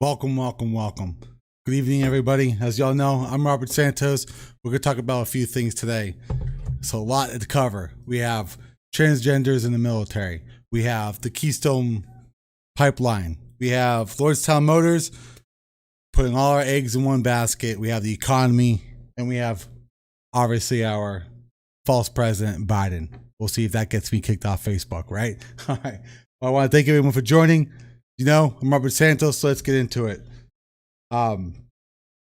Welcome. Good evening, everybody. As y'all know, I'm Robert Santos. We're going to talk about a few things today. So a lot to cover. We have transgenders in the military. We have the Keystone Pipeline. We have Lordstown Motors putting all our eggs in one basket. We have the economy. And we have, obviously, our false president, Biden. We'll see if that gets me kicked off Facebook, right? All right. Well, I want to thank everyone for joining. I'm Robert Santos, so let's get into it. First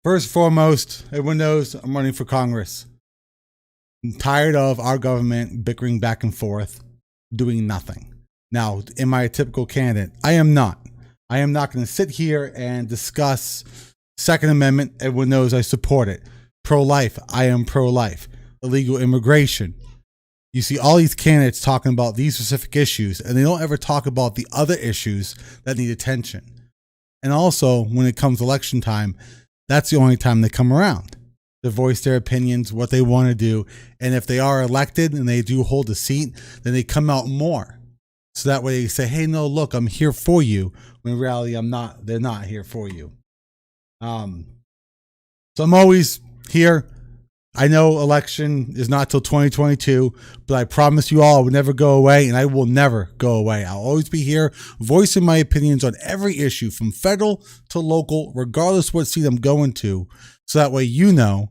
and foremost, everyone knows I'm running for Congress. I'm tired of our government bickering back and forth, doing nothing. Now, am I a typical candidate? I am not. I am not going to sit here and discuss Second Amendment. Everyone knows I support it. Pro-life, I am pro-life. Illegal immigration. You see all these candidates talking about these specific issues, and they don't ever talk about the other issues that need attention. And also, when it comes election time, that's the only time they come around to voice their opinions, what they want to do. And if they are elected and they do hold a seat, then they come out more. So that way they say, hey, no, look, I'm here for you. When in reality, I'm not. They're not here for you. So I'm always here. I know election is not till 2022, but I promise you all I will never go away, and I will never go away. I'll always be here voicing my opinions on every issue from federal to local, regardless what seat I'm going to, so that way you know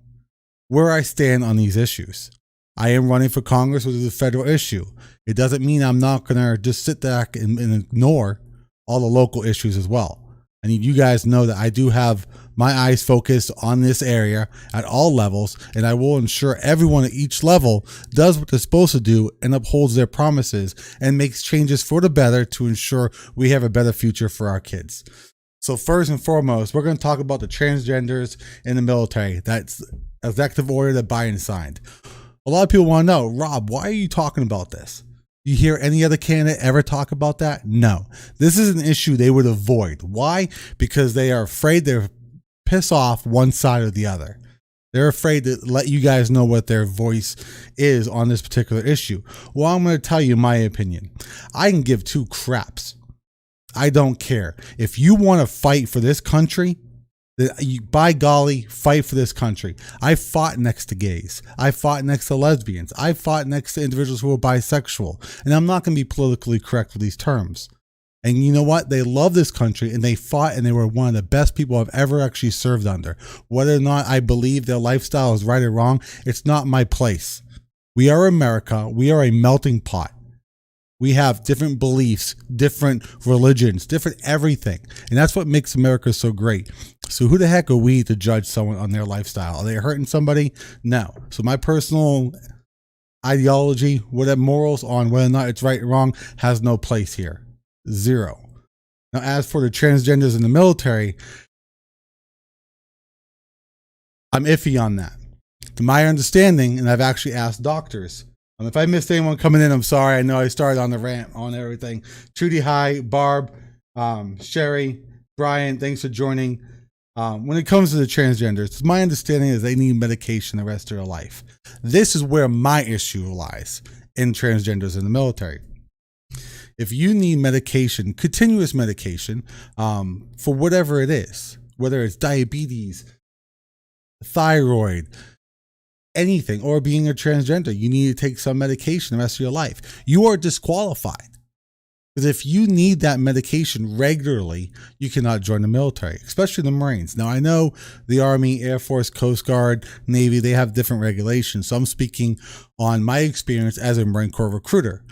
where I stand on these issues. I am running for Congress, which is a federal issue. It doesn't mean I'm not going to just sit back and ignore all the local issues as well. I need you guys to know that I do have my eyes focused on this area at all levels, and I will ensure everyone at each level does what they're supposed to do and upholds their promises and makes changes for the better to ensure we have a better future for our kids. So first and foremost, we're going to talk about the transgenders in the military. That's executive order that Biden signed. A lot of people want to know, Rob, why are you talking about this? You hear any other candidate ever talk about that? No. This is an issue they would avoid. Why? Because they are afraid they're piss off one side or the other. They're afraid to let you guys know what their voice is on this particular issue. Well, I'm going to tell you my opinion. I can give two craps. I don't care. If you want to fight for this country, by golly, fight for this country. I fought next to gays. I fought next to lesbians. I fought next to individuals who are bisexual. And I'm not going to be politically correct with these terms. And you know what? They love this country, and they fought, and they were one of the best people I've ever actually served under. Whether or not I believe their lifestyle is right or wrong, it's not my place. We are America. We are a melting pot. We have different beliefs, different religions, different everything. And that's what makes America so great. So who the heck are we to judge someone on their lifestyle? Are they hurting somebody? No. So my personal ideology, whatever morals on whether or not it's right or wrong, has no place here. Zero. Now, as for the transgenders in the military, I'm iffy on that. To my understanding, and I've actually asked doctors, if I missed anyone coming in, I'm sorry. I know I started on the rant on everything. Trudy, hi. Barb, Sherry, Brian, thanks for joining. When it comes to the transgenders, my understanding is they need medication the rest of their life. This is where my issue lies in transgenders in the military. If you need medication, continuous medication, for whatever it is, whether it's diabetes, thyroid, anything, or being a transgender, you need to take some medication the rest of your life. You are disqualified. Because if you need that medication regularly, you cannot join the military, especially the Marines. Now, I know the Army, Air Force, Coast Guard, Navy, they have different regulations. So I'm speaking on my experience as a Marine Corps recruiter.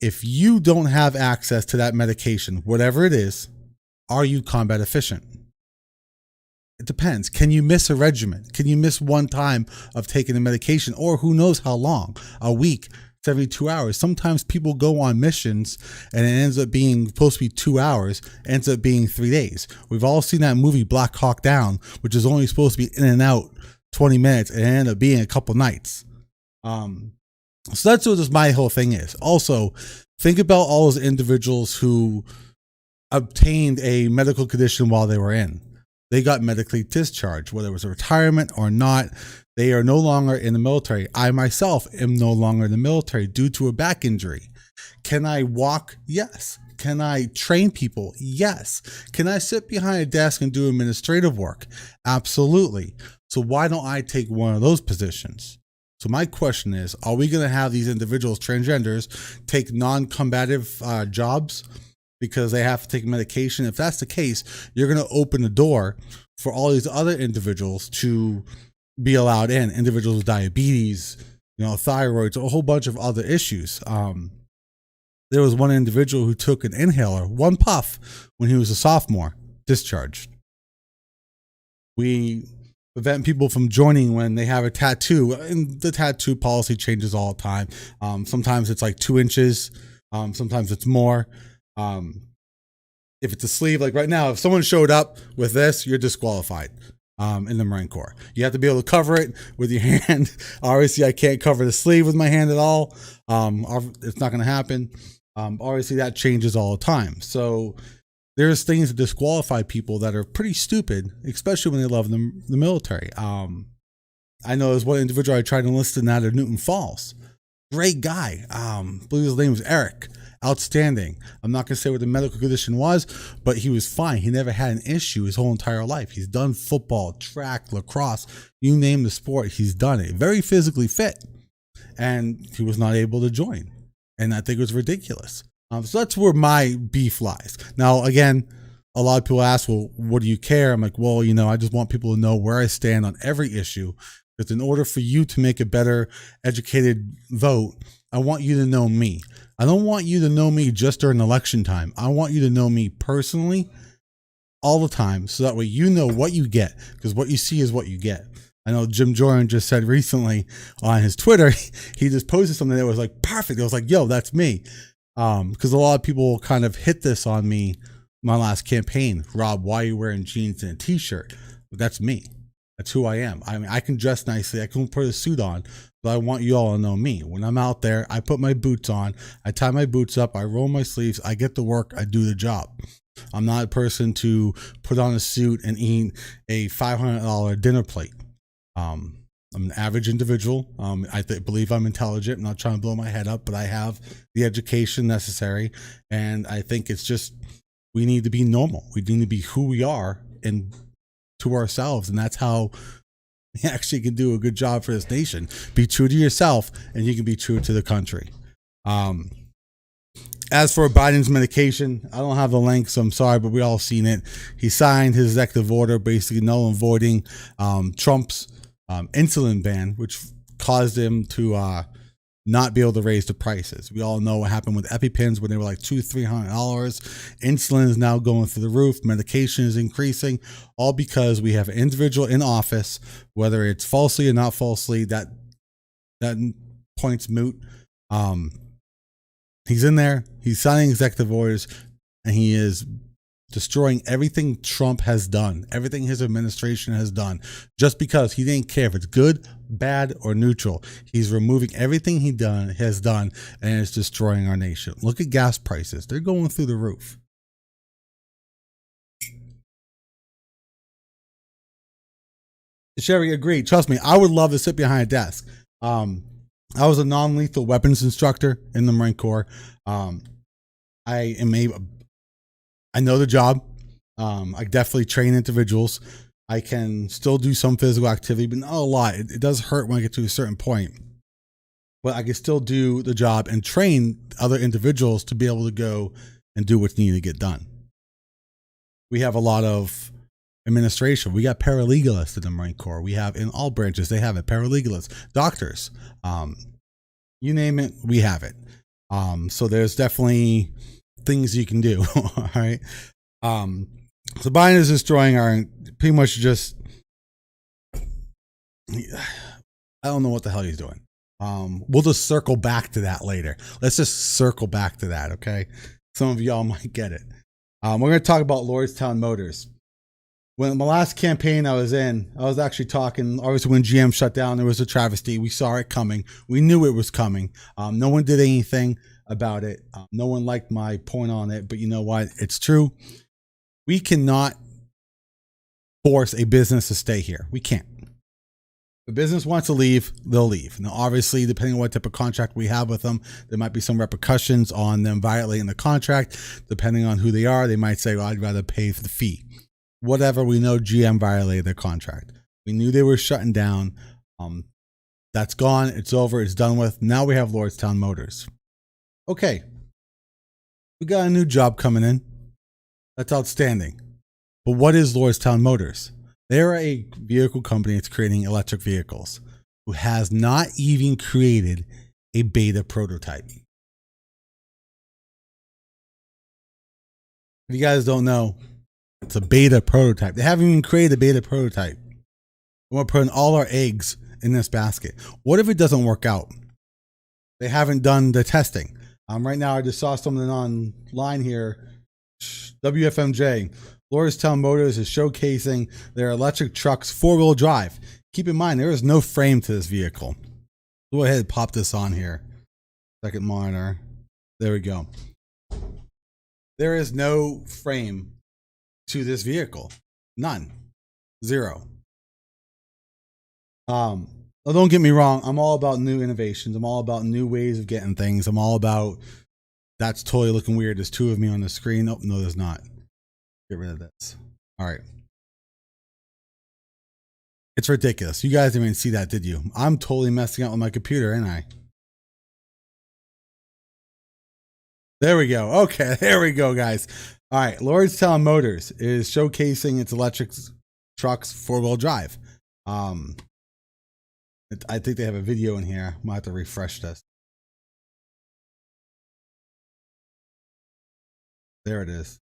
If you don't have access to that medication, whatever it is, are you combat efficient? It depends. Can you miss a regiment? Can you miss one time of taking the medication? Or who knows how long? A week, 72 hours. Sometimes people go on missions and it ends up being supposed to be 2 hours, ends up being 3 days. We've all seen that movie Black Hawk Down, which is only supposed to be in and out 20 minutes and it ended up being a couple nights. So that's what this my whole thing is. Also, think about all those individuals who obtained a medical condition while they were in. They got medically discharged, whether it was a retirement or not. They are no longer in the military. I myself am no longer in the military due to a back injury. Can I walk? Yes. Can I train people? Yes. Can I sit behind a desk and do administrative work? Absolutely. So why don't I take one of those positions? So my question is, are we going to have these individuals, transgenders, take non-combative jobs because they have to take medication? If that's the case, you're going to open the door for all these other individuals to be allowed in, individuals with diabetes, thyroids, a whole bunch of other issues. There was one individual who took an inhaler, one puff, when he was a sophomore, discharged. We prevent people from joining when they have a tattoo, and the tattoo policy changes all the time. Sometimes it's like 2 inches. Sometimes it's more. If it's a sleeve, like right now, if someone showed up with this, you're disqualified in the Marine Corps. You have to be able to cover it with your hand. Obviously, I can't cover the sleeve with my hand at all. It's not going to happen. Obviously, that changes all the time. So there's things that disqualify people that are pretty stupid, especially when they love the military. I know there's one individual I tried to enlist in out of Newton Falls. Great guy. I believe his name was Eric. Outstanding. I'm not going to say what the medical condition was, but he was fine. He never had an issue his whole entire life. He's done football, track, lacrosse, you name the sport, he's done it. Very physically fit. And he was not able to join. And I think it was ridiculous. So that's where my beef lies. Now, again, a lot of people ask, well, what do you care? I'm like, well, I just want people to know where I stand on every issue. Because in order for you to make a better educated vote, I want you to know me. I don't want you to know me just during election time. I want you to know me personally all the time, so that way you know what you get, because what you see is what you get. I know Jim Jordan just said recently on his Twitter, he just posted something that was like perfect. It was like, yo, that's me. Because a lot of people kind of hit this on me my last campaign. Rob, why are you wearing jeans and a t-shirt? That's me. That's who I am. I mean, I can dress nicely. I can put a suit on, but I want you all to know me. When I'm out there, I put my boots on. I tie my boots up. I roll my sleeves. I get to work. I do the job. I'm not a person to put on a suit and eat a $500 dinner plate. I'm an average individual. I believe I'm intelligent. I'm not trying to blow my head up, but I have the education necessary. And I think it's just, we need to be normal. We need to be who we are and to ourselves. And that's how we actually can do a good job for this nation. Be true to yourself and you can be true to the country. As for Biden's medication, I don't have the link, so I'm sorry, but we all seen it. He signed his executive order, basically null and voiding Trump's insulin ban, which caused him to not be able to raise the prices. We all know what happened with EpiPens when they were like $200-$300. Insulin is now going through the roof. Medication is increasing, all because we have an individual in office, whether it's falsely or not falsely, that point's moot. He's in there, he's signing executive orders, and he is destroying everything Trump has done, everything his administration has done, just because he didn't care if it's good, bad, or neutral. He's removing everything he has done, and it's destroying our nation. Look at gas prices. They're going through the roof. Sherry, agreed. Trust me, I would love to sit behind a desk. I was a non-lethal weapons instructor in the Marine Corps. I know the job. I definitely train individuals. I can still do some physical activity, but not a lot. It does hurt when I get to a certain point. But I can still do the job and train other individuals to be able to go and do what's needed to get done. We have a lot of administration. We got paralegalists in the Marine Corps. We have in all branches, they have it. Paralegalists, doctors, you name it, we have it. So there's definitely things you can do. All right. So Biden is destroying our, pretty much just, I don't know what the hell he's doing. We'll just circle back to that later. Let's just circle back to that. Okay. Some of y'all might get it. We're going to talk about Lordstown Motors. When my last campaign I was in, I was actually talking, obviously when GM shut down, there was a travesty. We saw it coming. We knew it was coming. No one did anything about it. No one liked my point on it, but you know what? It's true. We cannot force a business to stay here. We can't. If a business wants to leave, they'll leave. Now, obviously, depending on what type of contract we have with them, there might be some repercussions on them violating the contract. Depending on who they are, they might say, well, I'd rather pay for the fee. Whatever, we know GM violated their contract. We knew they were shutting down. That's gone. It's over. It's done with. Now we have Lordstown Motors. Okay. We got a new job coming in. That's outstanding. But what is Lordstown Motors? They're a vehicle company that's creating electric vehicles who has not even created a beta prototype. If you guys don't know, it's a beta prototype. They haven't even created a beta prototype. We're putting all our eggs in this basket. What if it doesn't work out? They haven't done the testing. Right now, I just saw something online here. WFMJ. Lordstown Motors is showcasing their electric truck's 4-wheel drive. Keep in mind, there is no frame to this vehicle. Go ahead and pop this on here. Second monitor. There we go. There is no frame to this vehicle. None. Zero. Well, don't get me wrong. I'm all about new innovations. I'm all about new ways of getting things. I'm all about, that's totally looking weird. There's two of me on the screen. Oh, no, there's not. Get rid of this. All right. It's ridiculous. You guys didn't even see that, did you? I'm totally messing up with my computer, ain't I? There we go. Okay, there we go, guys. All right. Lordstown Motors is showcasing its electric truck's 4-wheel drive. I think they have a video in here. I might have to refresh this. There it is.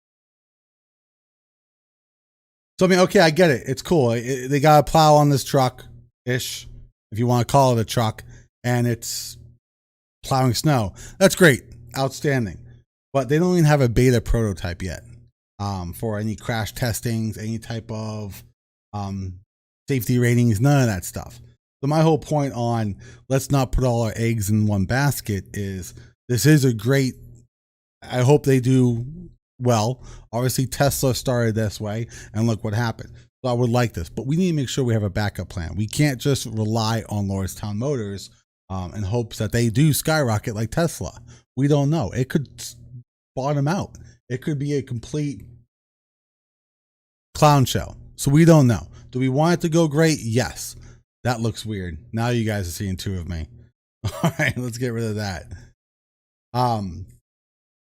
So, I mean, okay, I get it. It's cool. They got a plow on this truck-ish, if you want to call it a truck, and it's plowing snow. That's great. Outstanding. But they don't even have a beta prototype yet for any crash testings, any type of safety ratings, none of that stuff. So my whole point on let's not put all our eggs in one basket is this is a great, I hope they do well. Obviously, Tesla started this way, and look what happened. So I would like this, but we need to make sure we have a backup plan. We can't just rely on Lordstown Motors in hopes that they do skyrocket like Tesla. We don't know. It could bottom out. It could be a complete clown show. So we don't know. Do we want it to go great? Yes. That looks weird. Now you guys are seeing two of me. All right, let's get rid of that.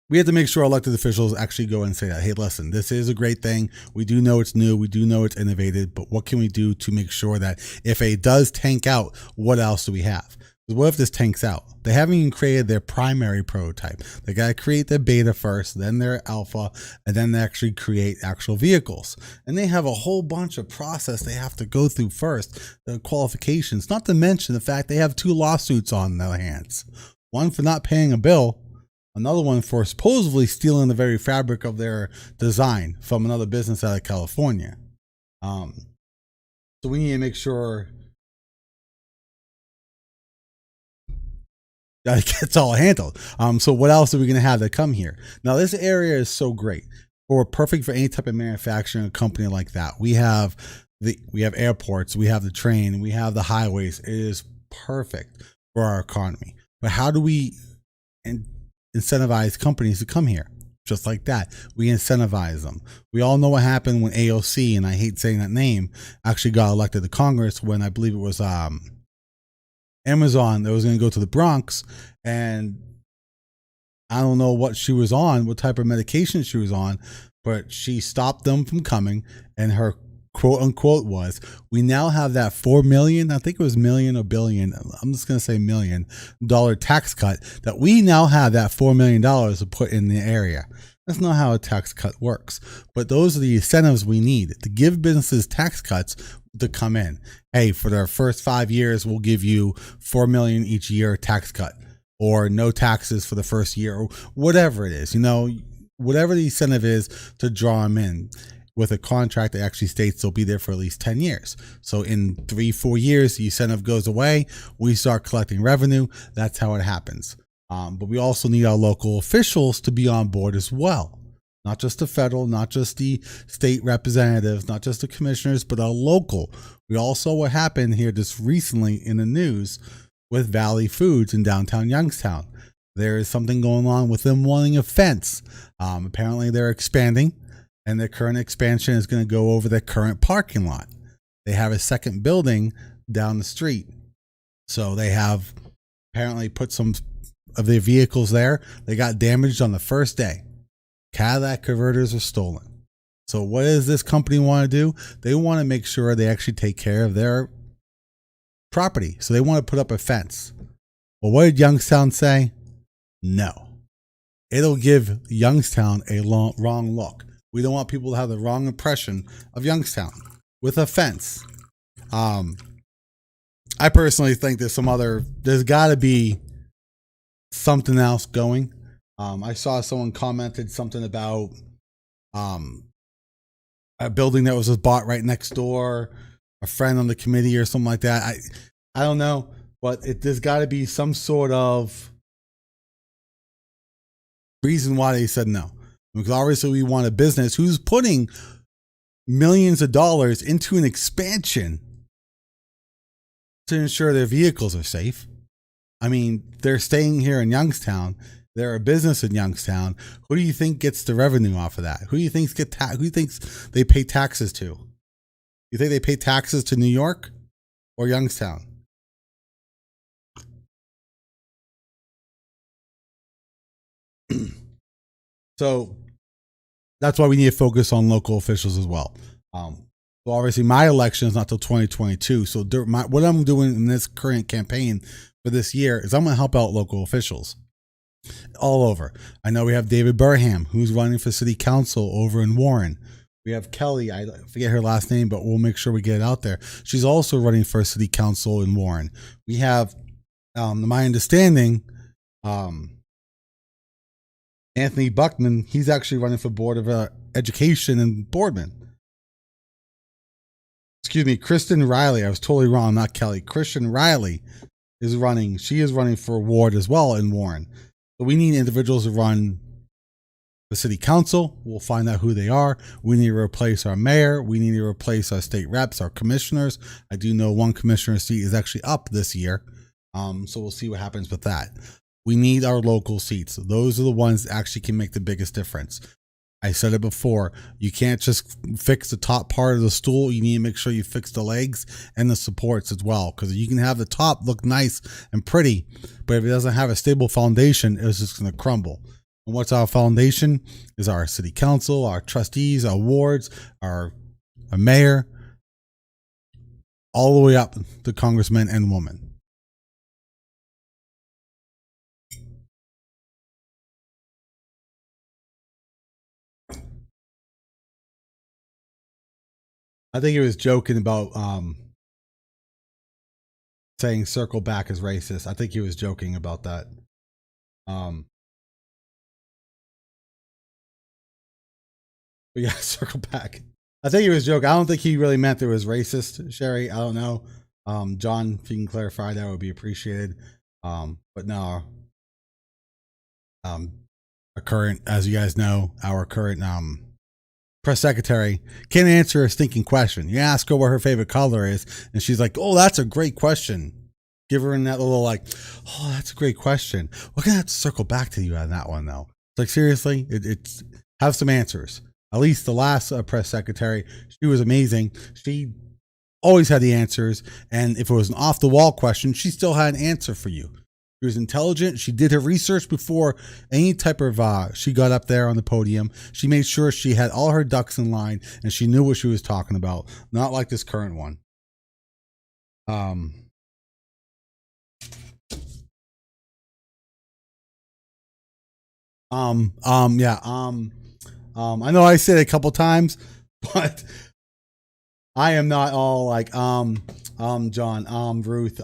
We have to make sure elected officials actually go and say that, hey, listen, this is a great thing. We do know it's new. We do know it's innovative, but what can we do to make sure that if it does tank out, what else do we have? What if this tanks out? They haven't even created their primary prototype. They got to create their beta first, then their alpha, and then they actually create actual vehicles. And they have a whole bunch of process they have to go through first, the qualifications, not to mention the fact they have 2 lawsuits on their hands. One for not paying a bill, another one for supposedly stealing the very fabric of their design from another business out of California. So we need to make sure that it gets all handled. So what else are we going to have that come here? Now, this area is so great. We're perfect for any type of manufacturing company like that. We have airports, we have the train, we have the highways. It is perfect for our economy. But how do we incentivize companies to come here? Just like that, we incentivize them. We all know what happened when AOC, and I hate saying that name, actually got elected to Congress when I believe it was Amazon that was going to go to the Bronx, and I don't know what she was on, what type of medication she was on, but she stopped them from coming, and her quote unquote was, we now have that $4 million, I think it was million or billion, I'm just going to say $1 million tax cut, that we now have that $4 million to put in the area. That's not how a tax cut works, but those are the incentives we need to give businesses tax cuts to come in. Hey, for their first 5 years, we'll give you $4 million each year tax cut, or no taxes for the first year, or whatever it is, whatever the incentive is to draw them in. With a contract that actually states they'll be there for at least 10 years. So in 3-4 years, the incentive goes away. We start collecting revenue. That's how it happens. But we also need our local officials to be on board as well. not just the federal, not just the state representatives, not just the commissioners, but our local. We all saw what happened here just recently in the news with Valley Foods in downtown Youngstown. There is something going on with them wanting a fence. Apparently they're expanding, and their current expansion is going to go over their current parking lot. They have a second building down the street. So they have apparently put some of their vehicles there. They got damaged on the first day. Cadillac converters are stolen. So what does this company want to do? They want to make sure they actually take care of their property. So they want to put up a fence. Well, what did Youngstown say? No. It'll give Youngstown a wrong look. We don't want people to have the wrong impression of Youngstown with a fence. I personally think there's got to be something else going. I saw someone commented something about a building that was just bought right next door, a friend on the committee or something like that. I don't know, but there's got to be some sort of reason why they said no. Because obviously we want a business who's putting millions of dollars into an expansion to ensure their vehicles are safe. I mean, they're staying here in Youngstown. They're a business in Youngstown. Who do you think gets the revenue off of that? Who do you think they pay taxes to? You think they pay taxes to New York or Youngstown? So that's why we need to focus on local officials as well. So obviously my election is not till 2022. So what I'm doing in this current campaign for this year is I'm going to help out local officials all over. I know we have David Burham, who's running for city council over in Warren. We have Kelly, I forget her last name, but we'll make sure we get it out there. She's also running for city council in Warren. We have, my understanding, Anthony Buckman, he's actually running for Board of Education in Boardman. Excuse me, Kristen Riley. I was totally wrong, not Kelly. Kristen Riley is running. She is running for ward as well in Warren. So we need individuals to run the city council. We'll find out who they are. We need to replace our mayor. We need to replace our state reps, our commissioners. I do know one commissioner seat is actually up this year. So we'll see what happens with that. We need our local seats. Those are the ones that actually can make the biggest difference. I said it before. You can't just fix the top part of the stool. You need to make sure you fix the legs and the supports as well. Because you can have the top look nice and pretty, but if it doesn't have a stable foundation, it's just going to crumble. And what's our foundation? Is our city council, our trustees, our wards, our mayor, all the way up to congressmen and women. I think he was joking about saying circle back is racist. I think he was joking about that. But yeah, circle back. I think he was joking. I don't think he really meant it was racist, Sherry. I don't know. John, if you can clarify, that would be appreciated. But no, our current, as you guys know, our current press secretary can't answer a stinking question. You ask her what her favorite color is, and she's like, "Oh, that's a great question." Give her in that little like, "Oh, that's a great question." We're gonna have to circle back to you on that one, though. It's like, seriously, it's have some answers. At least the last press secretary, she was amazing. She always had the answers, and if it was an off the wall question, she still had an answer for you. She was intelligent. She did her research before any type of, she got up there on the podium. She made sure she had all her ducks in line and she knew what she was talking about. Not like this current one. I know I said it a couple times, but I am not all like, John, Ruth,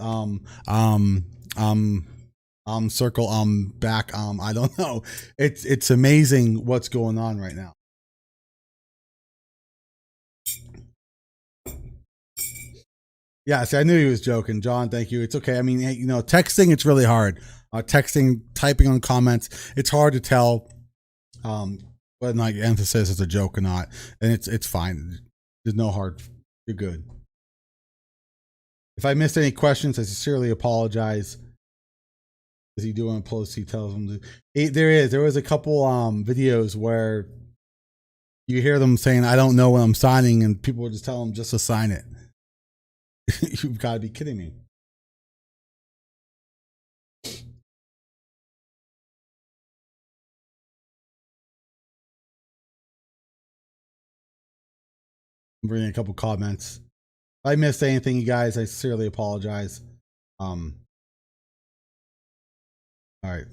circle, back, I don't know. It's amazing what's going on right now. Yeah, see, I knew he was joking. John, thank you. It's okay. I mean, you know, texting, it's really hard. Texting, typing on comments, it's hard to tell whether or not your emphasis is a joke or not, and it's fine. There's no hard. You're good. If I missed any questions, I sincerely apologize. Is he doing post? He tells him to, there was a couple videos where you hear them saying, "I don't know what I'm signing," and people would just tell them just to sign it. You've got to be kidding me. I'm reading a couple comments. If I missed anything, you guys, I sincerely apologize. All right.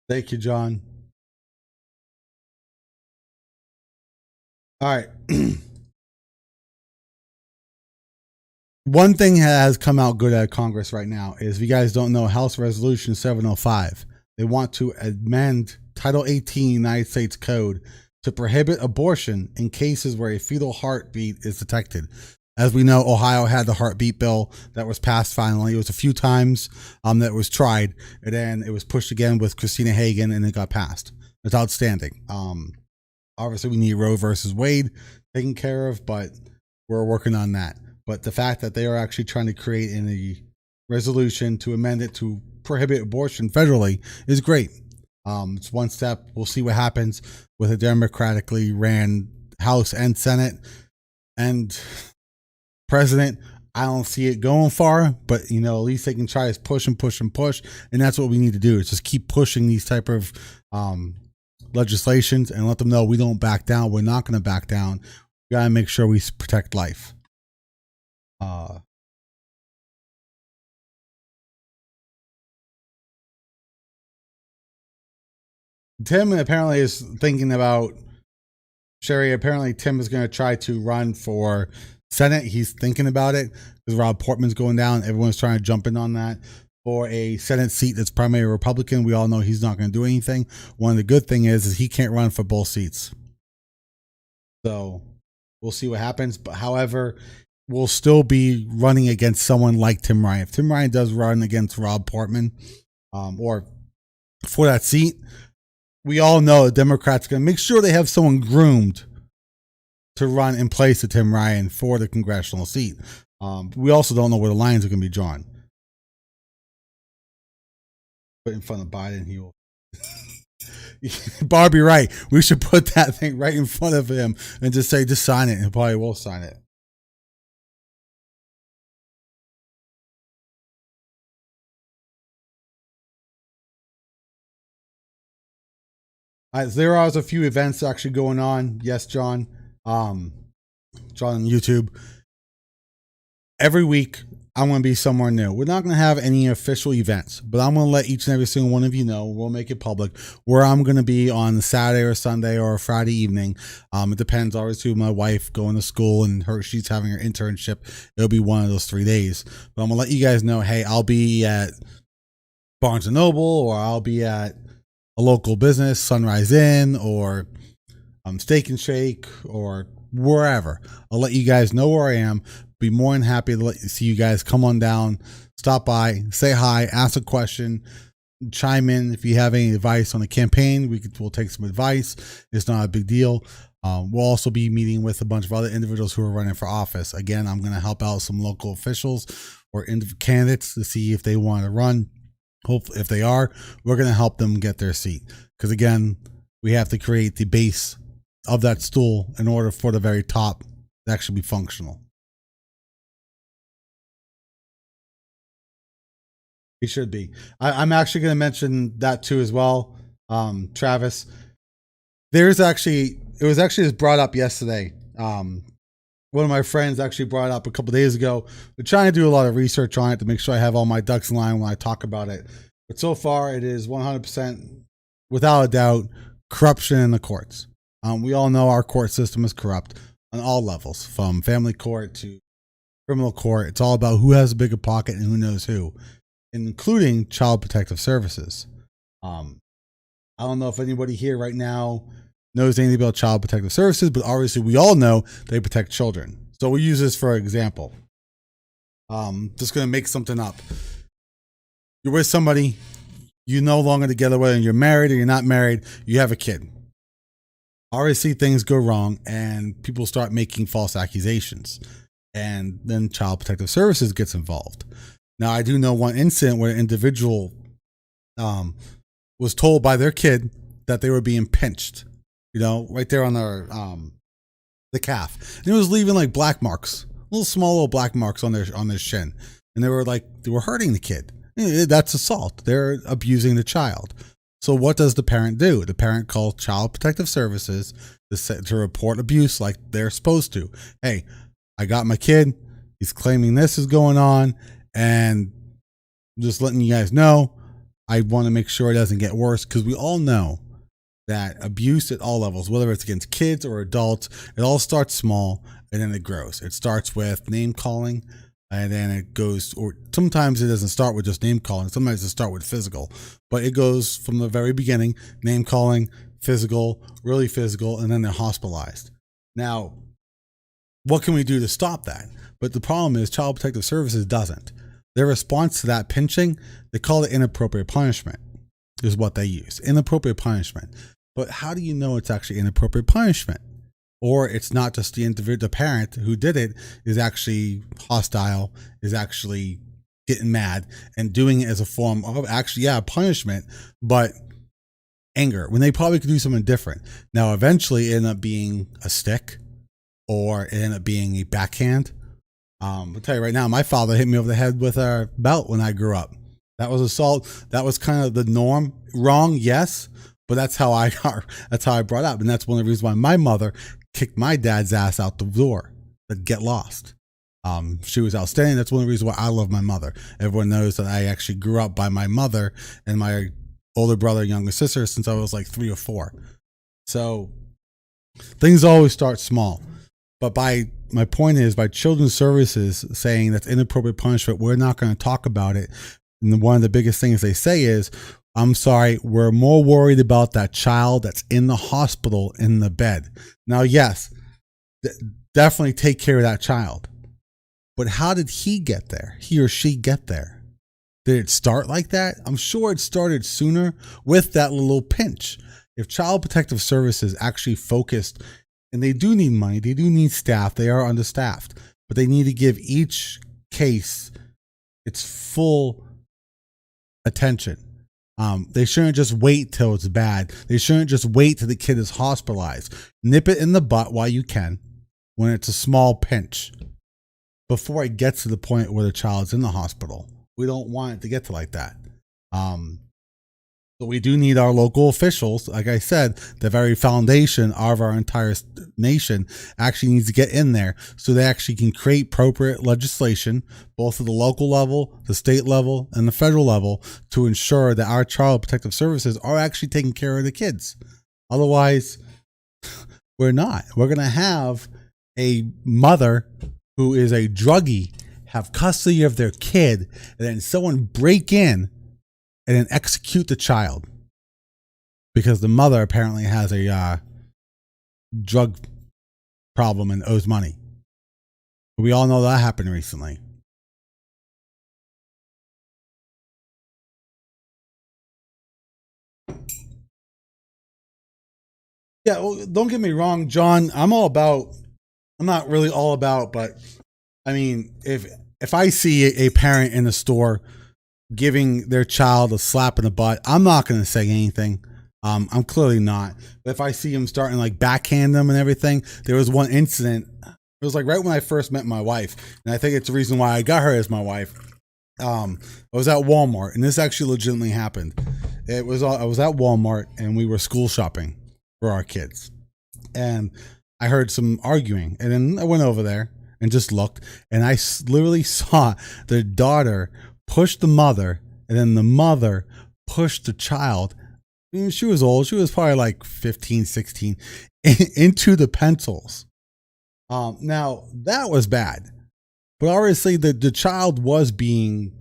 Thank you, John. All right. One thing has come out good at Congress right now is, if you guys don't know, House Resolution 705. They want to amend Title 18 United States Code to prohibit abortion in cases where a fetal heartbeat is detected. As we know, Ohio had the heartbeat bill that was passed finally. It was a few times that it was tried, and then it was pushed again with Christina Hagan, and it got passed. It's outstanding. Obviously, we need Roe versus Wade taken care of, but we're working on that. But the fact that they are actually trying to create a resolution to amend it to prohibit abortion federally is great. It's one step. We'll see what happens with a democratically ran House and Senate and president. I don't see it going far, but at least they can try to push and push and push, and that's what we need to do. Is just keep pushing these type of legislations and let them know we don't back down. We're not going to back down. We got to make sure we protect life. Tim apparently is thinking about Sherry. Apparently, Tim is going to try to run for Senate. He's thinking about it because Rob Portman's going down. Everyone's trying to jump in on that for a Senate seat that's primarily Republican. We all know he's not going to do anything. One of the good thing is he can't run for both seats. So we'll see what happens. But however, we'll still be running against someone like Tim Ryan. If Tim Ryan does run against Rob Portman or for that seat, we all know the Democrats are going to make sure they have someone groomed to run in place of Tim Ryan for the congressional seat. We also don't know where the lines are going to be drawn. Put in front of Biden, he will. Barbie, right. We should put that thing right in front of him and just say, just sign it. He probably will sign it. There are a few events actually going on. Yes, John. John on YouTube. Every week, I'm going to be somewhere new. We're not going to have any official events, but I'm going to let each and every single one of you know. We'll make it public where I'm going to be on Saturday or Sunday or Friday evening. It depends, obviously, with my wife going to school and she's having her internship. It'll be one of those 3 days. But I'm going to let you guys know, hey, I'll be at Barnes & Noble, or I'll be at a local business, Sunrise Inn, or Steak and Shake, or wherever. I'll let you guys know where I am. Be more than happy to see you guys come on down, stop by, say hi, ask a question, chime in if you have any advice on the campaign. We'll take some advice. It's not a big deal. We'll also be meeting with a bunch of other individuals who are running for office. Again, I'm going to help out some local officials or candidates to see if they want to run. Hopefully, if they are, we're going to help them get their seat. Because again, we have to create the base of that stool in order for the very top to actually be functional. He should be. I'm actually going to mention that too as well, Travis. It was actually just brought up yesterday. One of my friends actually brought it up a couple days ago. We're trying to do a lot of research on it to make sure I have all my ducks in line when I talk about it. But so far, it is 100%, without a doubt, corruption in the courts. We all know our court system is corrupt on all levels, from family court to criminal court. It's all about who has a bigger pocket and who knows who, including Child Protective Services. I I don't know if anybody here right now knows anything about Child Protective Services, but obviously we all know they protect children. So we use this for example. Just going to make something up. You're with somebody, you no longer together, whether you're married or you're not married, you have a kid. Obviously things go wrong and people start making false accusations. And then Child Protective Services gets involved. Now, I do know one incident where an individual was told by their kid that they were being pinched, right there on their the calf. And it was leaving like black marks, little black marks on their shin. And they were hurting the kid. That's assault. They're abusing the child. So what does the parent do? The parent calls Child Protective Services to report abuse like they're supposed to. Hey, I got my kid. He's claiming this is going on. And just letting you guys know, I want to make sure it doesn't get worse, because we all know that abuse at all levels, whether it's against kids or adults, it all starts small and then it grows. It starts with name calling, and then it goes, or sometimes it doesn't start with just name calling. Sometimes it starts with physical, but it goes from the very beginning, name calling, physical, really physical, and then they're hospitalized. Now, what can we do to stop that? But the problem is Child Protective Services doesn't. Their response to that pinching, they call it inappropriate punishment, is what they use. Inappropriate punishment. But how do you know it's actually inappropriate punishment? Or it's not just the parent who did it is actually hostile, is actually getting mad and doing it as a form of actually, punishment, but anger, when they probably could do something different. Now, eventually it ended up being a stick, or it ended up being a backhand. I'll tell you right now, my father hit me over the head with a belt when I grew up. That was assault. That was kind of the norm. Wrong, yes, but that's how I brought up. And that's one of the reasons why my mother kicked my dad's ass out the door. But get lost. She was outstanding. That's one of the reasons why I love my mother. Everyone knows that I actually grew up by my mother and my older brother and younger sister since I was like 3 or 4. So things always start small. But my point is, by Children's Services saying that's inappropriate punishment, we're not going to talk about it. And one of the biggest things they say is, I'm sorry, we're more worried about that child that's in the hospital in the bed. Now, yes, definitely take care of that child. But how did he get there? He or she get there? Did it start like that? I'm sure it started sooner with that little pinch. If Child Protective Services actually focused, and they do need money, they do need staff, they are understaffed, but they need to give each case its full attention. They shouldn't just wait till it's bad. They shouldn't just wait till the kid is hospitalized. Nip it in the butt while you can, when it's a small pinch, before it gets to the point where the child's in the hospital. We don't want it to get to like that. So we do need our local officials. Like I said, the very foundation of our entire nation actually needs to get in there so they actually can create appropriate legislation, both at the local level, the state level, and the federal level, to ensure that our Child Protective Services are actually taking care of the kids. Otherwise, we're not. We're going to have a mother who is a druggie have custody of their kid, and then someone break in and then execute the child because the mother apparently has a drug problem and owes money. We all know that happened recently. Yeah, well, don't get me wrong, John. I'm not really all about, but I mean, if I see a parent in the store giving their child a slap in the butt, I'm not going to say anything. I'm clearly not. But if I see him starting like backhand them and everything, there was one incident. It was like right when I first met my wife, and I think it's the reason why I got her as my wife. I was at Walmart, and this actually legitimately happened. I was at Walmart, and we were school shopping for our kids, and I heard some arguing, and then I went over there and just looked, and I literally saw the daughter push the mother, and then the mother pushed the child. I mean, she was old. She was probably like 15, 16, into the pencils. Now, that was bad. But obviously, the child was being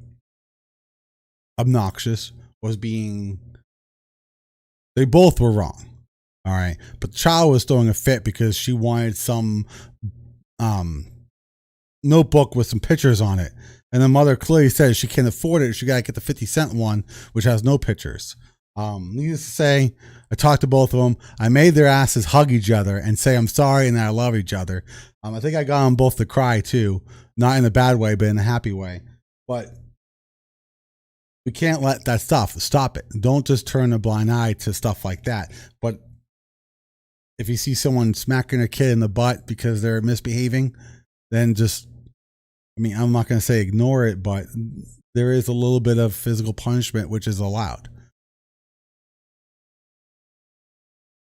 obnoxious, was being They both were wrong. All right. But the child was throwing a fit because she wanted some um, notebook with some pictures on it. And the mother clearly says she can't afford it. She got to get the 50-cent one, which has no pictures. Needless to say, I talked to both of them. I made their asses hug each other and say I'm sorry and that I love each other. I think I got them both to cry too. Not in a bad way, but in a happy way. But we can't let that stuff stop it. Don't just turn a blind eye to stuff like that. But if you see someone smacking a kid in the butt because they're misbehaving, then just, I mean, I'm not going to say ignore it, but there is a little bit of physical punishment, which is allowed.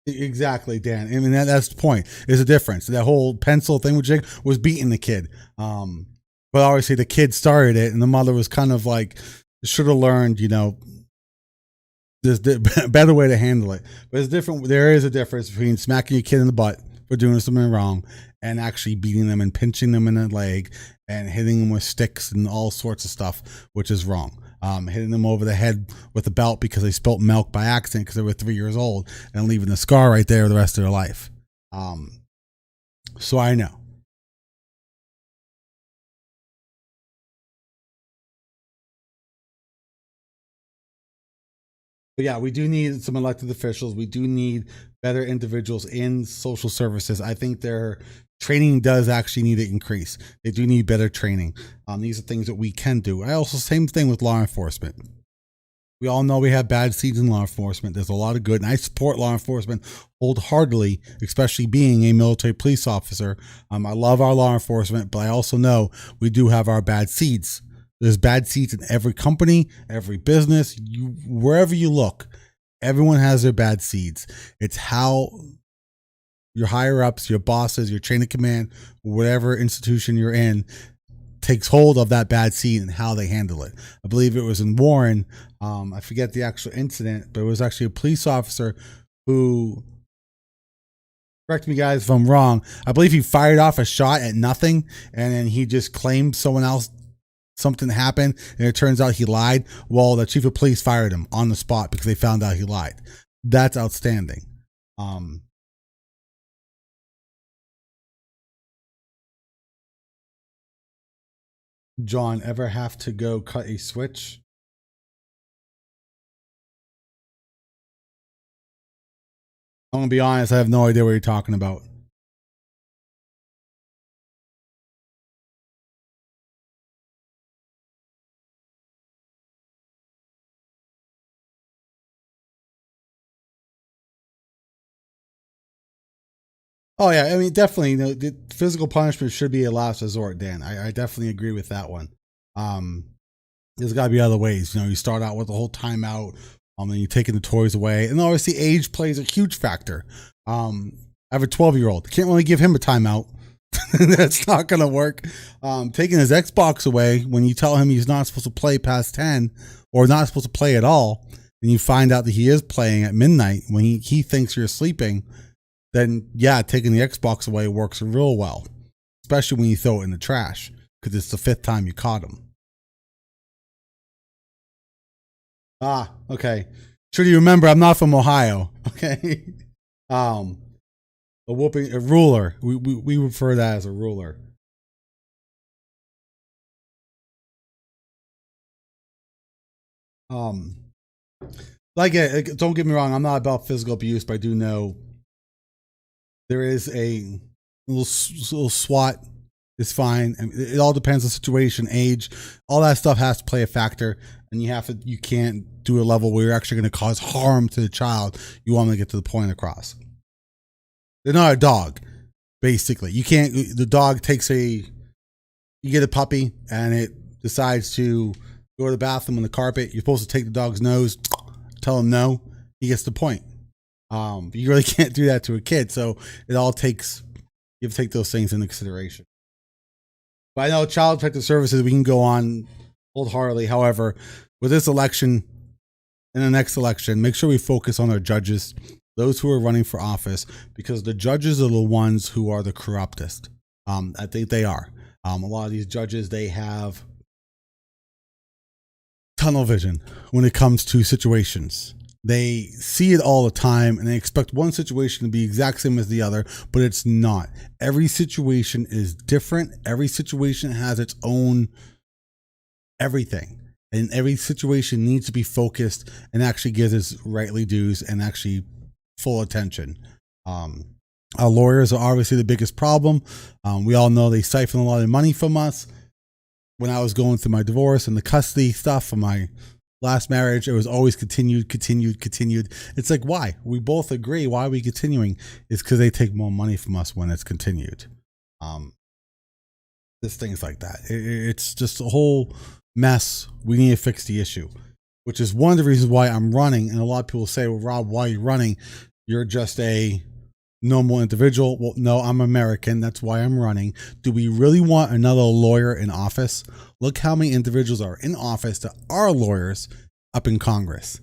Exactly, Dan. I mean, that's the point. There's a difference. That whole pencil thing with Jake was beating the kid. But obviously the kid started it, and the mother was kind of like, should have learned, there's a better way to handle it. But it's different. There is a difference between smacking your kid in the butt for doing something wrong and actually beating them and pinching them in the leg and hitting them with sticks and all sorts of stuff, which is wrong. Hitting them over the head with a belt because they spilt milk by accident because they were 3 years old and leaving a scar right there the rest of their life. So I know. But yeah, we do need some elected officials. We do need better individuals in social services. I think their training does actually need to increase. They do need better training. These are things that we can do. I also, same thing with law enforcement. We all know we have bad seeds in law enforcement. There's a lot of good, and I support law enforcement wholeheartedly, especially being a military police officer. I love our law enforcement, but I also know we do have our bad seeds. There's bad seeds in every company, every business, wherever you look. Everyone has their bad seeds. It's how your higher ups, your bosses, your chain of command, whatever institution you're in, takes hold of that bad seed and how they handle it. I believe it was in Warren. I forget the actual incident, but it was actually a police officer who, correct me guys if I'm wrong, I believe he fired off a shot at nothing and then he just claimed someone else, something happened, and it turns out he lied. Well, the chief of police fired him on the spot because they found out he lied. That's outstanding. John, ever have to go cut a switch? I'm gonna be honest, I have no idea what you're talking about. Oh yeah, I mean definitely, the physical punishment should be a last resort, Dan. I definitely agree with that one. Um, there's got to be other ways. You start out with the whole timeout, and you're taking the toys away, and obviously age plays a huge factor. I have a 12-year-old. Can't really give him a timeout. That's not gonna work. Taking his Xbox away when you tell him he's not supposed to play past 10 or not supposed to play at all, and you find out that he is playing at midnight when he thinks you're sleeping, then yeah, taking the Xbox away works real well, especially when you throw it in the trash because it's the 5th time you caught him. Ah, okay. Sure, you remember I'm not from Ohio. Okay. um, a ruler. We refer to that as a ruler. Um, don't get me wrong. I'm not about physical abuse, but I do know there is a little SWAT is fine. I mean, it all depends on the situation, age, all that stuff has to play a factor, and you can't do a level where you're actually going to cause harm to the child. You want them to get to the point across. They're not a dog, basically. You can't. The dog takes you get a puppy and it decides to go to the bathroom on the carpet. You're supposed to take the dog's nose, tell him no. He gets the point. You really can't do that to a kid. So it all takes, you have to take those things into consideration. But I know Child Protective Services, we can go on wholeheartedly. However, with this election and the next election, make sure we focus on our judges, those who are running for office, because the judges are the ones who are the corruptest. I think they are. A lot of these judges, they have tunnel vision when it comes to situations. They see it all the time and they expect one situation to be exact same as the other, but it's not. Every situation is different. Every situation has its own everything. And every situation needs to be focused and actually gives its rightly dues and actually full attention. Our lawyers are obviously the biggest problem. We all know they siphon a lot of money from us. When I was going through my divorce and the custody stuff from my last marriage, it was always continued. It's like, why? We both agree. Why are we continuing? It's because they take more money from us when it's continued. There's things like that. It's just a whole mess. We need to fix the issue, which is one of the reasons why I'm running. And a lot of people say, well, Rob, why are you running? You're just a normal individual. Well, no, I'm American. That's why I'm running. Do we really want another lawyer in office? Look how many individuals are in office that are lawyers up in Congress.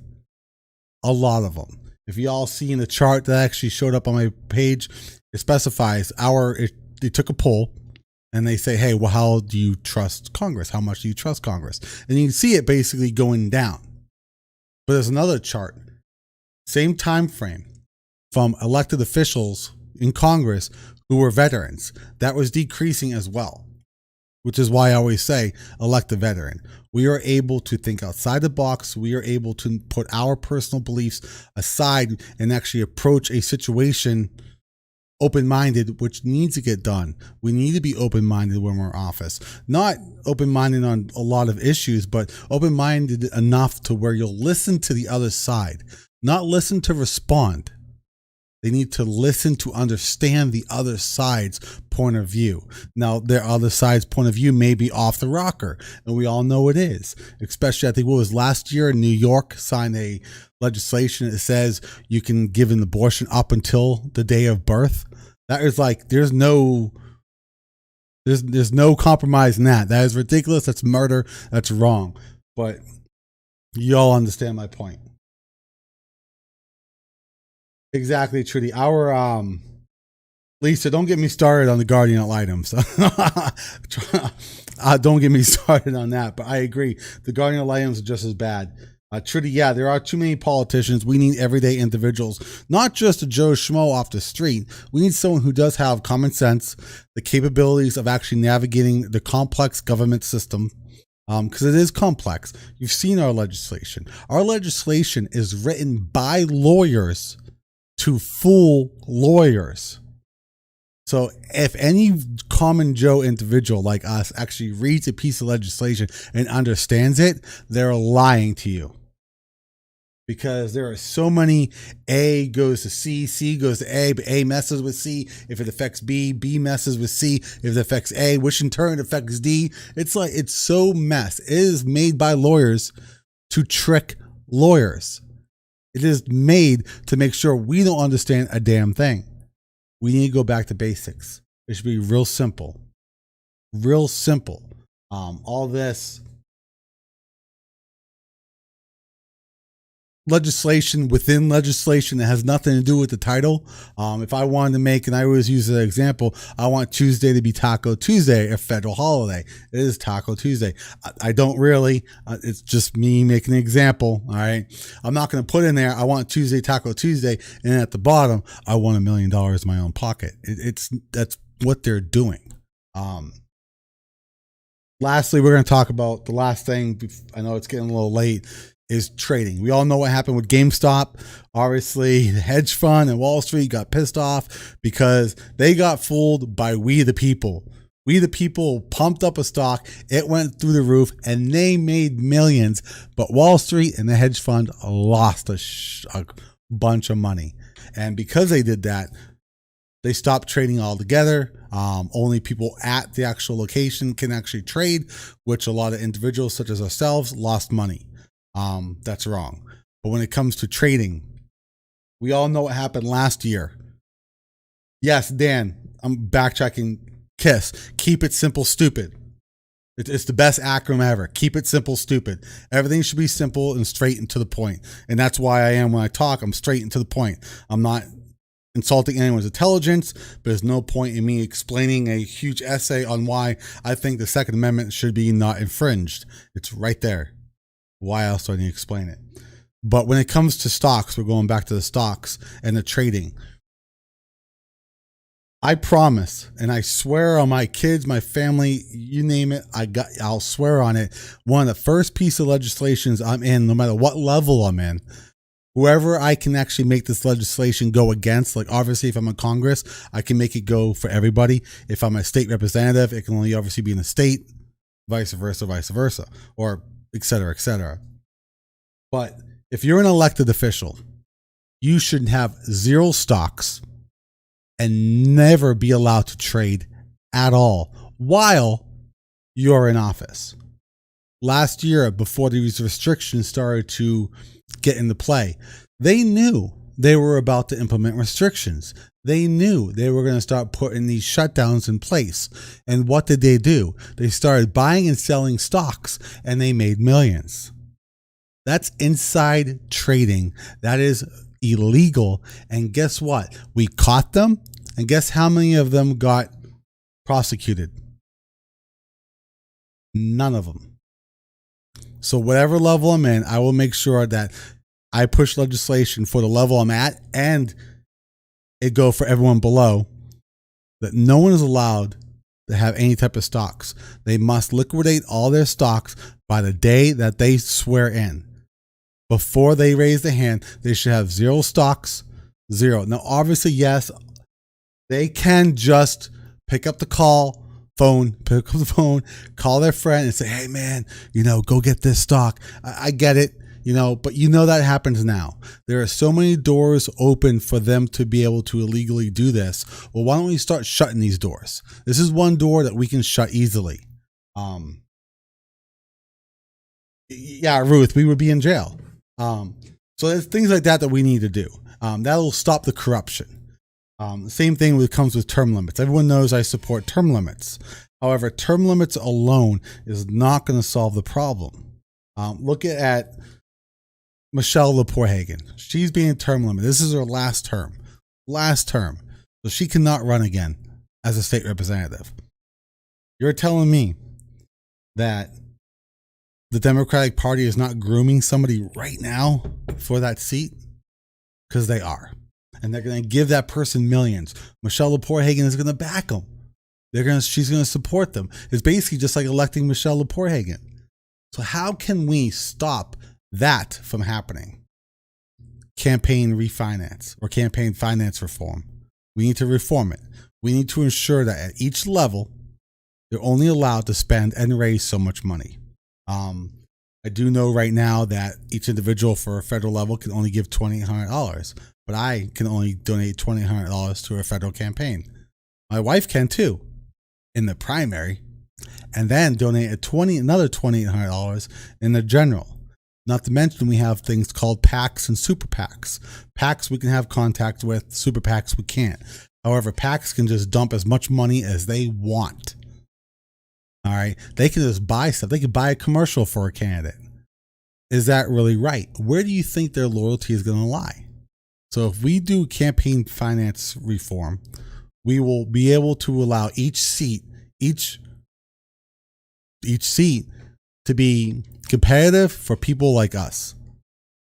A lot of them. If you all see in the chart that actually showed up on my page, it specifies they took a poll and they say, hey, well, how do you trust Congress? How much do you trust Congress? And you can see it basically going down. But there's another chart, same time frame, from elected officials in Congress who were veterans. That was decreasing as well, which is why I always say elect a veteran. We are able to think outside the box. We are able to put our personal beliefs aside and actually approach a situation open-minded, which needs to get done. We need to be open-minded when we're in office. Not open-minded on a lot of issues, but open-minded enough to where you'll listen to the other side, not listen to respond. They need to listen to understand the other side's point of view. Now, their other side's point of view may be off the rocker, and we all know it is. Especially, I think what was last year in New York, signed a legislation that says you can give an abortion up until the day of birth. That is like, there's no compromise in that. That is ridiculous. That's murder. That's wrong. But you all understand my point. Exactly, Trudy. Our Lisa, don't get me started on the guardian ad litem. So don't get me started on that. But I agree, the guardian ad litems are just as bad. Trudy, yeah, there are too many politicians. We need everyday individuals, not just a Joe Schmo off the street. We need someone who does have common sense, the capabilities of actually navigating the complex government system. Because it is complex. You've seen our legislation. Our legislation is written by lawyers to fool lawyers. So if any common Joe individual like us actually reads a piece of legislation and understands it, they're lying to you. Because there are so many, A goes to C, C goes to A, but A messes with C. If it affects B, B messes with C. If it affects A, which in turn affects D. It's like, it's so mess. It is made by lawyers to trick lawyers. It is made to make sure we don't understand a damn thing. We need to go back to basics. It should be real simple. Real simple. All this legislation within legislation that has nothing to do with the title. If I wanted to make, and I always use an example, I want Tuesday to be Taco Tuesday, a federal holiday. It is Taco Tuesday. I don't really, it's just me making an example. All right. I'm not going to put in there, I want Tuesday, Taco Tuesday. And at the bottom, I want $1 million in my own pocket. That's what they're doing. Lastly, we're going to talk about the last thing. I know it's getting a little late. Is trading. We all know what happened with GameStop. Obviously, the hedge fund and Wall Street got pissed off because they got fooled by we the people. We the people pumped up a stock. It went through the roof and they made millions. But Wall Street and the hedge fund lost a bunch of money. And because they did that, they stopped trading altogether. Only people at the actual location can actually trade, which a lot of individuals such as ourselves lost money. That's wrong. But when it comes to trading, we all know what happened last year. Yes, Dan, I'm backtracking. KISS. Keep it simple, stupid. It's the best acronym ever. Keep it simple, stupid. Everything should be simple and straight and to the point. And that's why I am when I talk, I'm straight and to the point. I'm not insulting anyone's intelligence, but there's no point in me explaining a huge essay on why I think the Second Amendment should be not infringed. It's right there. Why else do I need to explain it? But when it comes to stocks, we're going back to the stocks and the trading. I promise, and I swear on my kids, my family, you name it, I'll swear on it. One of the first piece of legislations I'm in, no matter what level I'm in, whoever I can actually make this legislation go against, like obviously if I'm in Congress, I can make it go for everybody. If I'm a state representative, it can only obviously be in the state, vice versa, or et cetera, et cetera. But if you're an elected official, you should have zero stocks and never be allowed to trade at all while you're in office. Last year, before these restrictions started to get into play, they knew they were about to implement restrictions. They knew they were going to start putting these shutdowns in place. And what did they do? They started buying and selling stocks, and they made millions. That's inside trading. That is illegal. And guess what? We caught them. And guess how many of them got prosecuted? None of them. So whatever level I'm in, I will make sure that I push legislation for the level I'm at and it go for everyone below, that no one is allowed to have any type of stocks. They must liquidate all their stocks by the day that they swear in. Before they raise their hand, they should have zero stocks, zero. Now, obviously, yes, they can just pick up the phone, call their friend and say, hey, man, go get this stock. I get it, but that happens now. There are so many doors open for them to be able to illegally do this. Well, why don't we start shutting these doors? This is one door that we can shut easily. Yeah, Ruth, we would be in jail. So there's things like that we need to do. That'll stop the corruption. Same thing comes with term limits. Everyone knows I support term limits. However, term limits alone is not going to solve the problem. Look at Michelle Leporhagen. She's being term limited. This is her last term. So she cannot run again as a state representative. You're telling me that the Democratic Party is not grooming somebody right now for that seat? Because they are. And they're going to give that person millions. Michelle Leporhagen is going to back them. She's going to support them. It's basically just like electing Michelle Leporhagen. So how can we stop that from happening? Campaign refinance or campaign finance reform. We need to reform it. We need to ensure that at each level, they're only allowed to spend and raise so much money. I do know right now that each individual for a federal level can only give $2,800, but I can only donate $2,800 to a federal campaign. My wife can too, in the primary, and then donate another $2,800 in the general. Not to mention we have things called PACs and super PACs. PACs we can have contact with, super PACs we can't. However, PACs can just dump as much money as they want. All right. They can just buy stuff. They could buy a commercial for a candidate. Is that really right? Where do you think their loyalty is going to lie? So if we do campaign finance reform, we will be able to allow each seat to be competitive for people like us.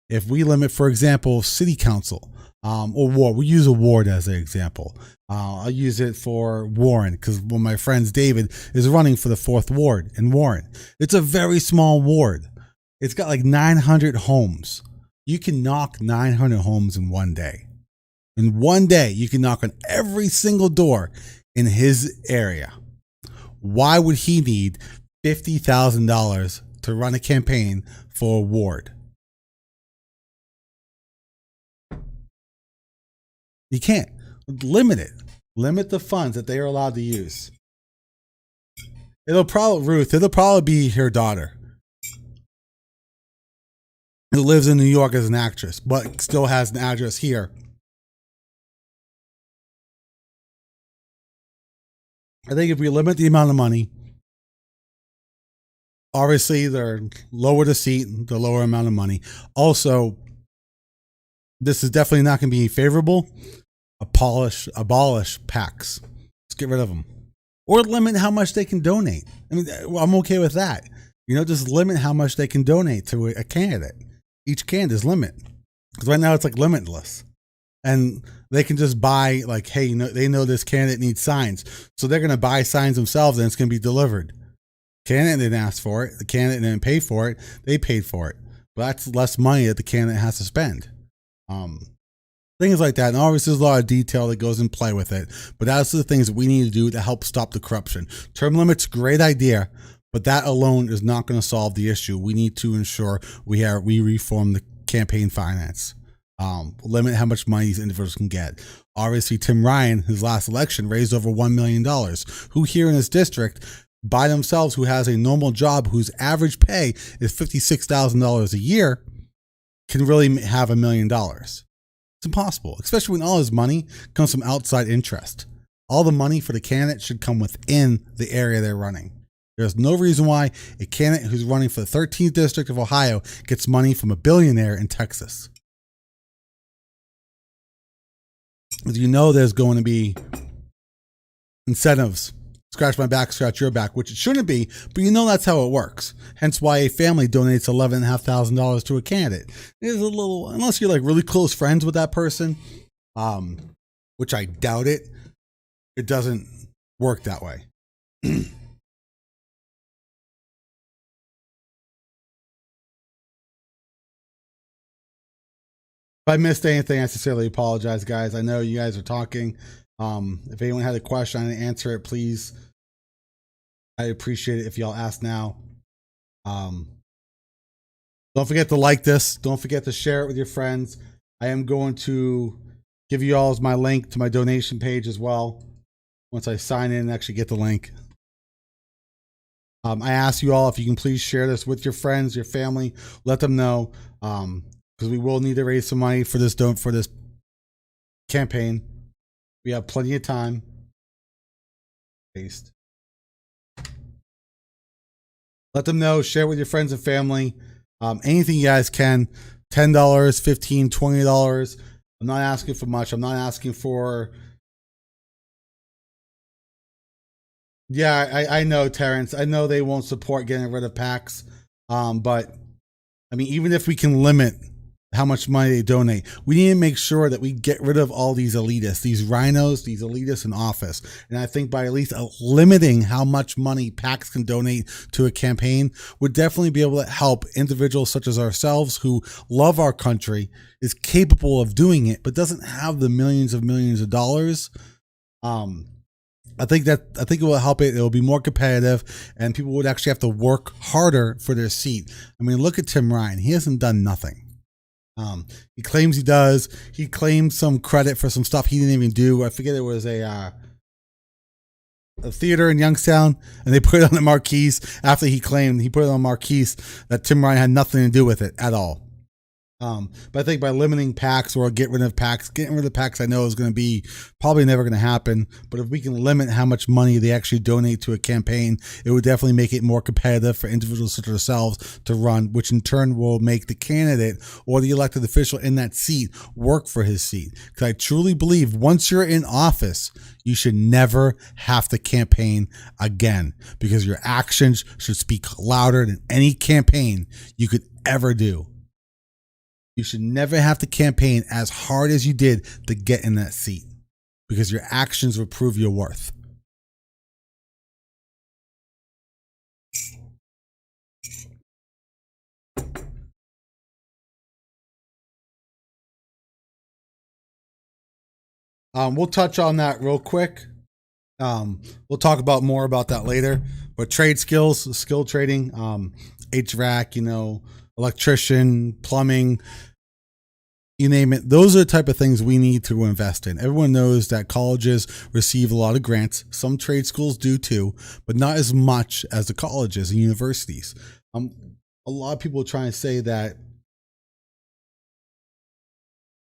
If we limit, for example, city council, or ward, we use a ward as an example. I'll use it for Warren because one of my friends, David, is running for the 4th ward in Warren. It's a very small ward. It's got like 900 homes. You can knock 900 homes in one day. In one day, you can knock on every single door in his area. Why would he need $50,000 to run a campaign for a ward? You can't. Limit it. Limit the funds that they are allowed to use. It'll probably be her daughter, who lives in New York as an actress, but still has an address here. I think if we limit the amount of money, obviously the lower the seat, the lower amount of money. Also, this is definitely not going to be favorable. Abolish PACs. Let's get rid of them. Or limit how much they can donate. I mean, I'm okay with that. Just limit how much they can donate to a candidate. each candidate is limit. Because right now it's like limitless. And they can just buy, like, hey, they know this candidate needs signs. So they're going to buy signs themselves and it's going to be delivered. Candidate didn't ask for it. The candidate didn't pay for it. They paid for it. But that's less money that the candidate has to spend. Things like that. And obviously there's a lot of detail that goes in play with it. But that's the things that we need to do to help stop the corruption. Term limits, great idea. But that alone is not going to solve the issue. We need to ensure we reform the campaign finance. Limit how much money these individuals can get. Obviously, Tim Ryan, his last election, raised over $1 million. Who here in his district, by themselves, who has a normal job, whose average pay is $56,000 a year, can really have $1 million. It's impossible, especially when all his money comes from outside interest. All the money for the candidate should come within the area they're running. There's no reason why a candidate who's running for the 13th district of Ohio gets money from a billionaire in Texas. As you know, there's going to be incentives. Scratch my back, scratch your back, which it shouldn't be, but you know that's how it works. Hence why a family donates $11,500 to a candidate. It is a little, unless you're like really close friends with that person, which I doubt it doesn't work that way. If I missed anything, I sincerely apologize, guys. I know you guys are talking. If anyone had a question, I didn't answer it, please. I appreciate it if y'all ask now. Don't forget to like this. Don't forget to share it with your friends. I am going to give you all my link to my donation page as well. Once I sign in and actually get the link. I ask you all if you can please share this with your friends, your family. Let them know. Because we will need to raise some money for this campaign. We have plenty of time. Paste. Let them know. Share with your friends and family. Anything you guys can. $10, $15, $20. I'm not asking for much. I'm not asking for. Yeah, I know, Terrence. I know they won't support getting rid of PACs. But I mean, even if we can limit how much money they donate, we need to make sure that we get rid of all these elitists, these rhinos, these elitists in office. And I think by at least limiting how much money PACs can donate to a campaign would definitely be able to help individuals such as ourselves who love our country, is capable of doing it, but doesn't have the millions of dollars. I think it will help it. It will be more competitive, and people would actually have to work harder for their seat. I mean, look at Tim Ryan. He hasn't done nothing. He claims he does. He claims some credit for some stuff he didn't even do. I forget, it was a theater in Youngstown, and they put it on the marquees after he claimed he put it on the marquees that Tim Ryan had nothing to do with it at all. But I think by limiting PACs or getting rid of PACs, I know is going to be probably never going to happen. But if we can limit how much money they actually donate to a campaign, it would definitely make it more competitive for individuals such as ourselves to run, which in turn will make the candidate or the elected official in that seat work for his seat. Because I truly believe once you're in office, you should never have to campaign again, because your actions should speak louder than any campaign you could ever do. You should never have to campaign as hard as you did to get in that seat, because your actions will prove your worth. We'll touch on that real quick. We'll talk about more about that later. But trade skills, skill trading, HVAC, electrician, plumbing, you name it. Those are the type of things we need to invest in. Everyone knows that colleges receive a lot of grants. Some trade schools do too, but not as much as the colleges and universities. A lot of people are trying to say that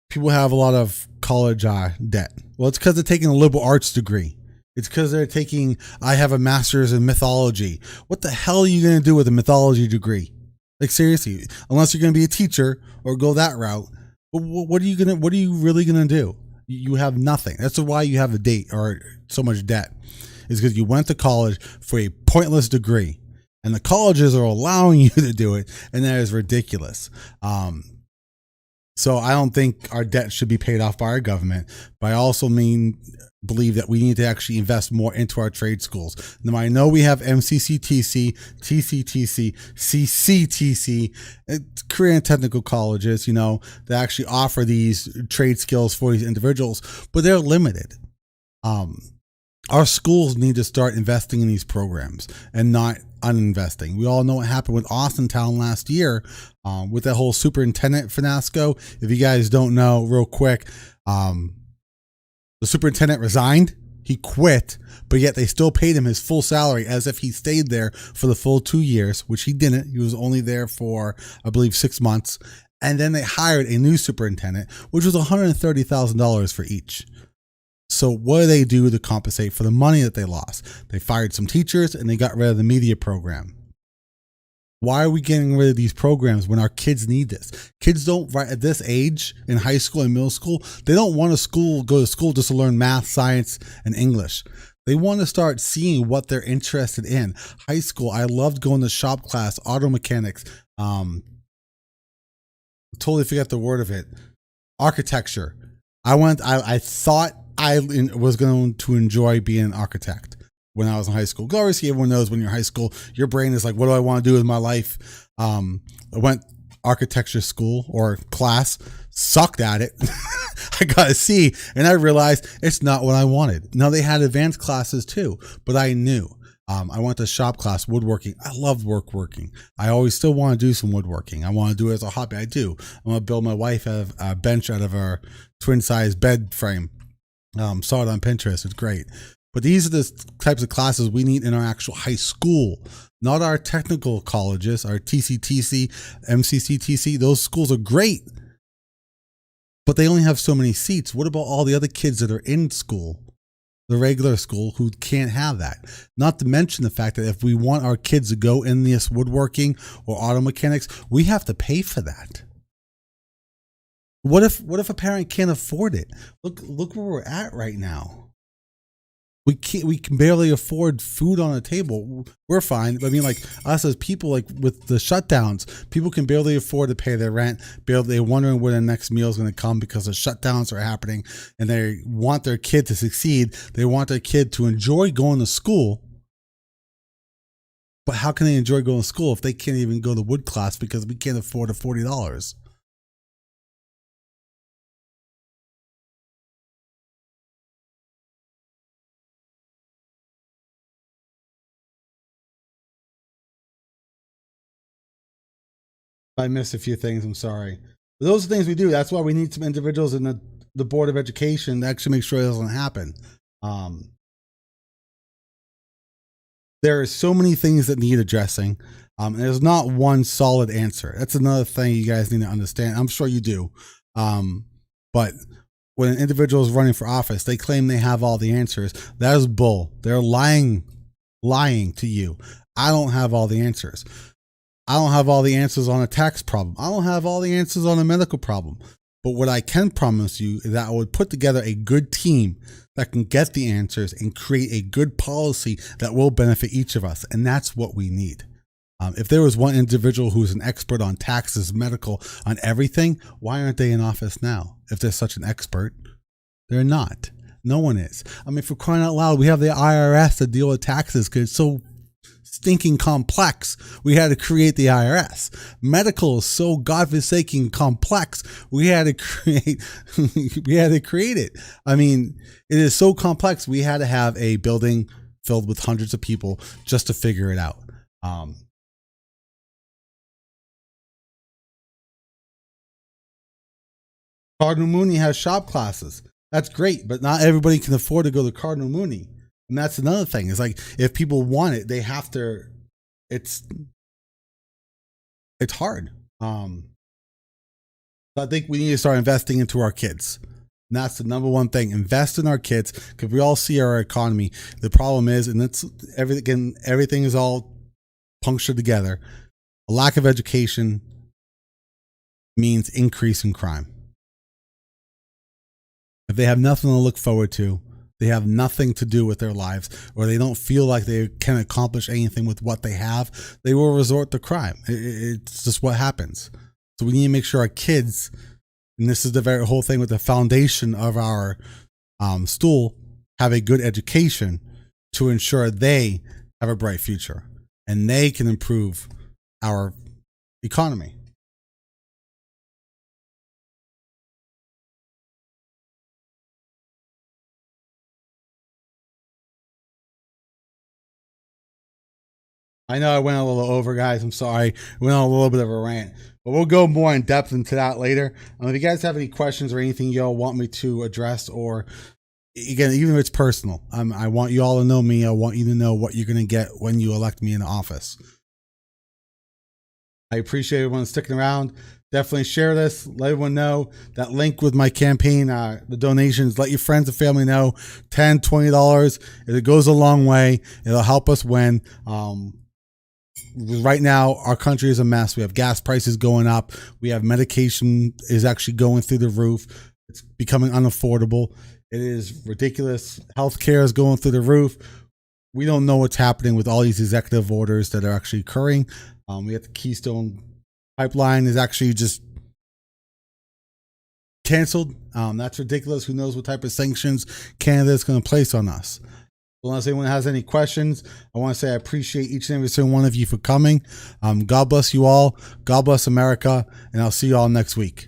people have a lot of college debt. Well, it's because they're taking a liberal arts degree. It's because they're taking, I have a master's in mythology. What the hell are you going to do with a mythology degree? Like, seriously, unless you're going to be a teacher or go that route, what are you really going to do? You have nothing. That's why you have a date or so much debt, is because you went to college for a pointless degree. and the colleges are allowing you to do it, and that is ridiculous. So I don't think our debt should be paid off by our government, but I also believe that we need to actually invest more into our trade schools. Now, I know we have MCCTC, TCTC, CCTC, Korean technical colleges, that actually offer these trade skills for these individuals, but they're limited. Our schools need to start investing in these programs and not uninvesting. We all know what happened with Austintown last year with that whole superintendent fiasco. If you guys don't know, real quick, the superintendent resigned. He quit, but yet they still paid him his full salary as if he stayed there for the full 2 years, which he didn't. He was only there for, I believe, 6 months. And then they hired a new superintendent, which was $130,000 for each. So what do they do to compensate for the money that they lost? They fired some teachers and they got rid of the media program. Why are we getting rid of these programs when our kids need this? Kids don't, right at this age in high school and middle school, they don't want to go to school just to learn math, science, and English. They want to start seeing what they're interested in. High school, I loved going to shop class, auto mechanics. Totally forget the word of it. Architecture. I thought I was going to enjoy being an architect when I was in high school. Obviously, everyone knows when you're in high school, your brain is like, what do I want to do with my life? I went architecture school or class, sucked at it. I got a C, and I realized it's not what I wanted. Now, they had advanced classes too, but I knew. I went to shop class, woodworking. I loved woodworking. I always still want to do some woodworking. I want to do it as a hobby. I do. I want to build my wife a bench out of our twin-size bed frame. Saw it on Pinterest. It's great. But these are the types of classes we need in our actual high school, not our technical colleges, our TCTC, MCCTC. Those schools are great, but they only have so many seats. What about all the other kids that are in school, the regular school, who can't have that? Not to mention the fact that if we want our kids to go in this woodworking or auto mechanics, we have to pay for that. What if a parent can't afford it? Look where we're at right now. We can barely afford food on a table. We're fine. I mean, like us as people, like with the shutdowns, people can barely afford to pay their rent. They're wondering when the next meal is going to come because the shutdowns are happening, and they want their kid to succeed. They want their kid to enjoy going to school. But how can they enjoy going to school if they can't even go to wood class because we can't afford $40? I missed a few things. I'm sorry. But those are things we do. That's why we need some individuals in the Board of Education to actually make sure it doesn't happen. There are so many things that need addressing. There's not one solid answer. That's another thing you guys need to understand. I'm sure you do. But when an individual is running for office, they claim they have all the answers. That is bull. They're lying to you. I don't have all the answers. I don't have all the answers on a tax problem. I don't have all the answers on a medical problem. But what I can promise you is that I would put together a good team that can get the answers and create a good policy that will benefit each of us. And that's what we need. If there was one individual who's an expert on taxes, medical, on everything, why aren't they in office now? If they're such an expert, they're not. No one is. I mean, for crying out loud, we have the IRS to deal with taxes because it's so stinking complex. We had to create the IRS. Medical is so godforsaken complex. We had to create it. I mean, it is so complex. We had to have a building filled with hundreds of people just to figure it out. Cardinal Mooney has shop classes. That's great, but not everybody can afford to go to Cardinal Mooney. And that's another thing. It's like if people want it, they have to. It's hard. I think we need to start investing into our kids. And that's the number one thing. Invest in our kids because we all see our economy. The problem is, and it's everything is all punctured together. A lack of education means increase in crime. If they have nothing to look forward to, they have nothing to do with their lives, or they don't feel like they can accomplish anything with what they have, they will resort to crime. It's just what happens. So we need to make sure our kids, and this is the very whole thing with the foundation of our stool, have a good education to ensure they have a bright future and they can improve our economy. I know I went a little over, guys. I'm sorry. I went on a little bit of a rant, but we'll go more in depth into that later. If you guys have any questions or anything y'all want me to address, or again, even if it's personal, I want you all to know me. I want you to know what you're going to get when you elect me in office. I appreciate everyone sticking around. Definitely share this. Let everyone know that link with my campaign, the donations. Let your friends and family know. $10, $20. It goes a long way. It'll help us win. Right now, our country is a mess. We have gas prices going up. We have medication is actually going through the roof. It's becoming unaffordable. It is ridiculous. Healthcare is going through the roof. We don't know what's happening with all these executive orders that are actually occurring. We have the Keystone Pipeline is actually just canceled. That's ridiculous. Who knows what type of sanctions Canada is going to place on us? Unless anyone has any questions, I want to say I appreciate each and every single one of you for coming. God bless you all. God bless America. And I'll see you all next week.